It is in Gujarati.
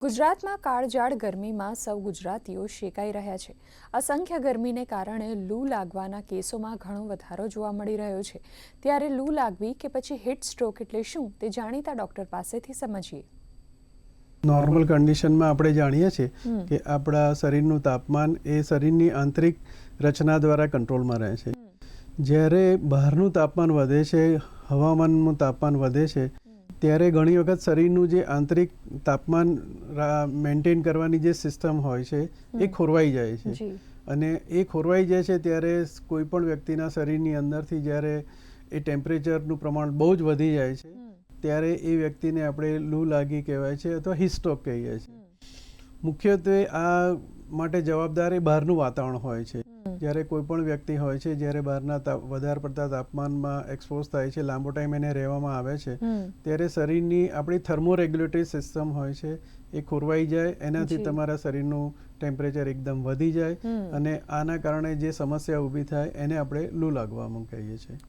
ગુજરાતમાં કાળઝાળ ગરમીમાં સૌ ગુજરાતીઓ શેકાઈ રહ્યા છે। અસંખ્ય ગરમીને કારણે લૂ લાગવાના કેસોમાં ઘણો વધારો જોવા મળી રહ્યો છે। ત્યારે લૂ લાગવી કે પછી હીટ સ્ટ્રોક એટલે શું તે જાણીતા ડોક્ટર પાસેથી સમજીએ। નોર્મલ કન્ડિશનમાં આપણે જાણીએ છીએ કે આપણા શરીરનું તાપમાન એ શરીરની આંતરિક રચના દ્વારા કંટ્રોલમાં રહે છે। જ્યારે બહારનું તાપમાન વધે છે, હવામાનનું તાપમાન વધે છે, ત્યારે ઘણી વખત શરીરનું જે આંતરિક તાપમાન મેન્ટેન કરવાની જે સિસ્ટમ હોય છે એ ખોરવાઈ જાય છે। અને એ ખોરવાઈ જાય છે ત્યારે કોઈ પણ વ્યક્તિના શરીરની અંદરથી જ્યારે એ ટેમ્પરેચરનું પ્રમાણ બહુ જ વધી જાય છે ત્યારે એ વ્યક્તિને આપણે લૂ લાગી કહેવાય છે અથવા હીટ સ્ટ્રોક કહીએ છીએ। મુખ્યત્વે આ માટે જવાબદાર એ બહારનું વાતાવરણ હોય છે। જ્યારે કોઈ પણ વ્યક્તિ હોય છે, જ્યારે બહારના વધારે પડતા તાપમાનમાં એક્સપોઝ થાય છે, લાંબો ટાઈમ એને રહેવામાં આવે છે, ત્યારે શરીરની આપણી થર્મોરેગ્યુલેટરી સિસ્ટમ હોય છે એ ખોરવાઈ જાય, એનાથી તમારા શરીરનું ટેમ્પરેચર એકદમ વધી જાય અને આના કારણે જે સમસ્યા ઊભી થાય એને આપણે લૂ લાગવાનું કહીએ છીએ।